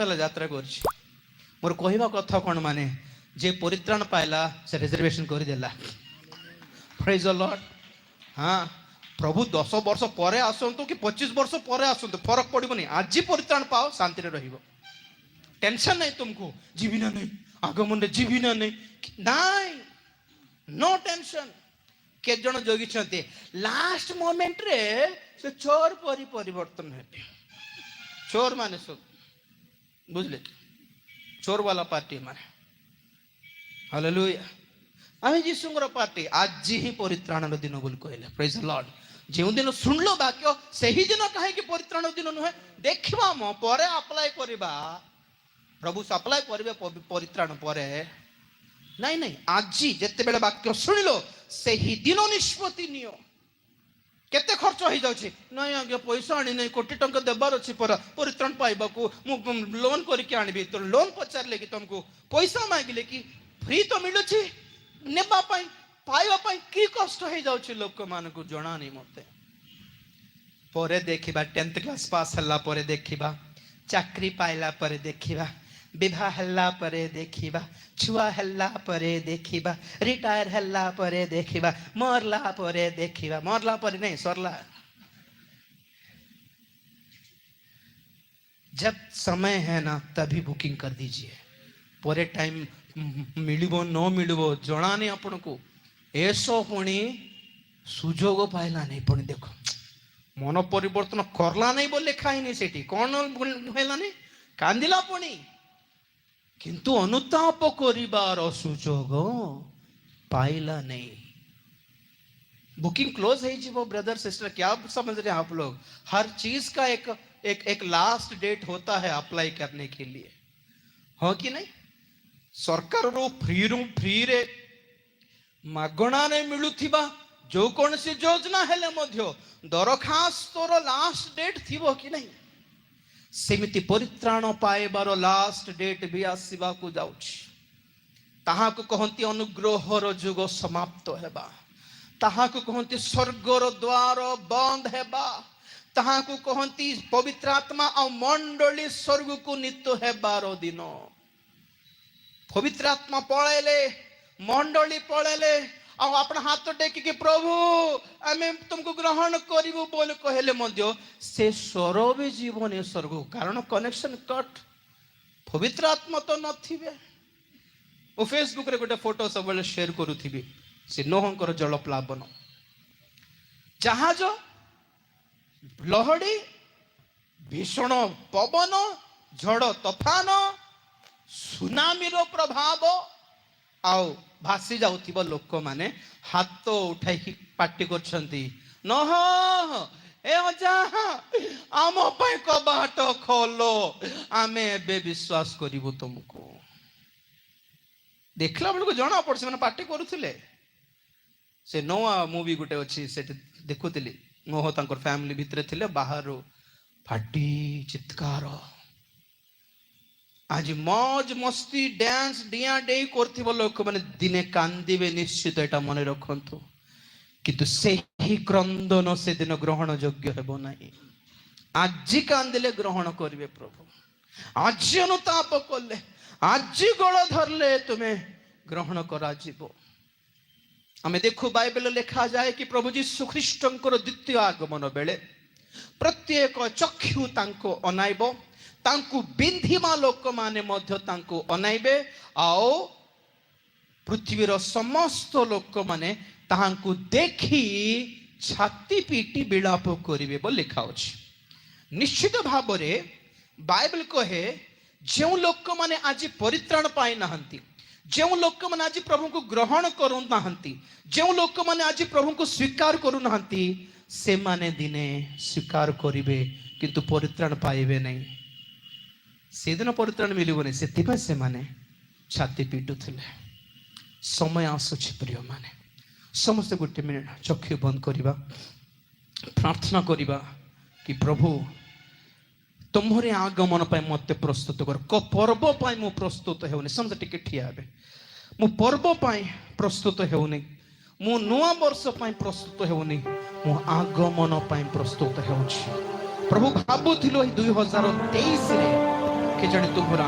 ହେଲା ଯାତ୍ରା କରିଛି। ମୋର କହିବା କଥା କ'ଣ ମାନେ ଯେ ପରିତ୍ରାଣ ପାଇଲା ସେ ରିଜର୍ଭେସନ କରିଦେଲା। ପ୍ରେଜ୍ ଦ ଲର୍ଡ। ହଁ, ପ୍ରଭୁ 10 ବର୍ଷ ପରେ ଆସନ୍ତୁ କି 25 ବର୍ଷ ପରେ ଆସନ୍ତୁ, ଫରକ ପଡ଼ିବନି। ଆଜି ପରିତ୍ରାଣ ପାଅ, ଶାନ୍ତିରେ ରହିବ। ଟେନସନ ନାହିଁ ତୁମକୁ, ଯିବି ନା ନାହିଁ, ଆଗମନରେ ଯିବି ନା ନାହିଁ, ନାଇଁ, ନୋ ଟେନସନ। କେତେ ଜଣ ଜଗିଛନ୍ତି ଲାଷ୍ଟ ମୋମେଣ୍ଟରେ ସେ ଚୋର ପରି ପରିବର୍ତ୍ତନ ହେବେ। ଚୋର ମାନେ ସବୁ ବୁଝିଲେ, ଚୋର ବାଲା ପାର୍ଟି ମାନେ। ହାଲେଲୁୟା। ଆମେ ଯୀଶୁଙ୍କର ପାର୍ଟି। ଆଜି ହିଁ ପରିତ୍ରାଣର ଦିନ ବୋଲି କହିଲେ। ପ୍ରେଜ୍ ଦ ଲର୍ଡ। ଯେଉଁ ଦିନ ଶୁଣିଲ ବାକ୍ୟ ସେହି ଦିନ କାହିଁକି ପରିତ୍ରାଣ ଦିନ ନୁହେଁ? ଦେଖିବା ମ ପରେ ଆପ୍ଲାଏ କରିବା। ପ୍ରଭୁ ସପ୍ଲାଏ କରିବେ ପରିତ୍ରାଣ ପରେ। ନାଇଁ ନାଇଁ, ଆଜି ଯେତେବେଳେ ବାକ୍ୟ ଶୁଣିଲ ସେହି ଦିନ ନିଷ୍ପତ୍ତି ନିଅ। କେତେ ଖର୍ଚ୍ଚ ହେଇଯାଉଛି? ନାଇଁ ଆଜ୍ଞା ପଇସା ଆଣି ନାହିଁ, କୋଟି ଟଙ୍କା ଦେବାର ଅଛି ପରା ପରିତ୍ରାଣ ପାଇବାକୁ, ମୁଁ ଲୋନ୍ କରିକି ଆଣିବି। ତ ଲୋନ୍ ପଚାରିଲେ କି ତମକୁ, ପଇସା ମାଗିଲେ କି, ଫ୍ରି ତ ମିଳୁଛି, ନେବା ପାଇଁ ପାଇବା ପାଇଁ କି କଷ୍ଟ ହେଇଯାଉଛି ଲୋକମାନଙ୍କୁ ଜଣାନି ମତେ। ପରେ ଦେଖିବା, 10th କ୍ଲାସ୍ ପାସ୍ ହେଲା ପରେ ଦେଖିବା, ଚାକିରି ପାଇଲା ପରେ ଦେଖିବା, ବିବାହ ହେଲା ପରେ ଦେଖିବା, ଛୁଆ ହେଲା ପରେ ଦେଖିବା, ରିଟାୟାର ହେଲା ପରେ ଦେଖିବା, ମରଲା ପରେ ଦେଖିବା। ମରଲା ପରେ नहीं, सरला। जब समय है ना तभी बुकिंग कर दीजिए। पूरे टाइम मिलिबो न मिलिबो जଣା नहीं आपको। ऐसो पुणी सुजोग पाइला नहीं, पुणी देखो मन परिवर्तन करला नहीं बोले लिखा ही नहीं सेठी। कौन हैला नहीं, कांदिला पुणी, किंतु अनुताप करिबार सुजोग पाइला नहीं। बुकिंग क्लोज है जी वो। ब्रदर सिस्टर, क्या समझ रहे हैं आप लोग? हर चीज का एक लास्ट डेट होता है अप्लाई करने के लिए, हो कि नहीं? सरकार रो फ्री रे मागणा ने मिलुथिबा जो कौन सी योजना हेले मध्य दरखास्तर लास्ट डेट थिबो कि नहीं? सेमिति परित्राण पाइबार लास्ट डेट भी आसीबा को जाउछि। ताहाको कहंती अनुग्रहर जुग समाप्त हेबा, ताहाको कहंती स्वर्गर द्वार बंद हेबा, ताहाको कहंती पवित्र आत्मा और मंडली स्वर्ग को नित्य हेबार दिन। पवित्र आत्मा पळेले, मंडली पळेले, और अपना हाथ टेकी कि प्रभु आमे तुमको ग्रहण करिबो बोल कहले मध्य से स्वर भी जीवने स्वर्ग, कारण कनेक्शन कट। पवित्र आत्मा तो नथिबे। ओ फेसबुक रे गोटे फोटो सब शेयर करूथिबी, से नोहंकर जल प्लावन, जहाज, लहड़ी, भीषण पवन, झड़ तोफान, सुनामी रो प्रभाव, आउ भासी जाउथिबो लोक माने हाथ उठाई पार्टी करछंती, नह ए अजा आम पय कबाट खोलो, आमे बे विश्वास करिवो तुमको। देखला बेलको जना पड़ से पार्टी करुथिले। से नोआ मूवी गुटे अच्छी से देखुली, मोह तांकर फैमिली भितरे थिले, बाहर फाटी चित्कार। आज मौज मस्ती डांस डिया डे करथिबो लोक माने दिने कांदिबे निश्चित, एटा मने रखंतु। किंतु सेही क्रंदन से दिन ग्रहण योग्य हेबो नाही। आज कांदिले ग्रहण करिवे प्रभु। आज अनुताप कले, आज गळ धरले तुम्हें ग्रहण करा जीवो। आमे देखो बाइबल लिखा जाए कि प्रभु जीशु ख्रीष्टंकर द्वितीय आगमन बेले प्रत्येक चक्षु तांको अनाइबो, तांको बिंधिमा लोक माने मध्य तांको अनाइबे, आओ पृथ्वीर समस्त लोक माने तांको देखी छाती पीटी विलाप करिवे बोल लिखा अछि। निश्चित भाव रे बाइबल कहे जो लोक माने आज परित्राण पाई नाहंती, जो लोक माने आज प्रभु को ग्रहण करू नाहंती, जो लोक माने आज प्रभु को स्वीकार करू नाहंती, से माने दिने स्वीकार करिवे किंतु परित्राण पाइबे नहीं। से दिन परित्राण मिलिबो नहीं, सेति से माने छाती पीटुथिले। समय आसुछि प्रिय माने, समस्त गोटे मिनिट चक्षु बंद करिबा, प्रार्थना करिबा कि प्रभु तुम्हारे आगमन पाई मते प्रस्तुत कर। को पर्व पाई मु प्रस्तुत हेउनी, समझ टिके ठिया हेबे। मु पर्व पाई प्रस्तुत हेउनी, मु नुआ वर्ष पाई प्रस्तुत हेउनी, मु आगमन पाई प्रस्तुत हेउछि। प्रभु भाबुथिलो 2023 रे କେଜାଣି ତୁମର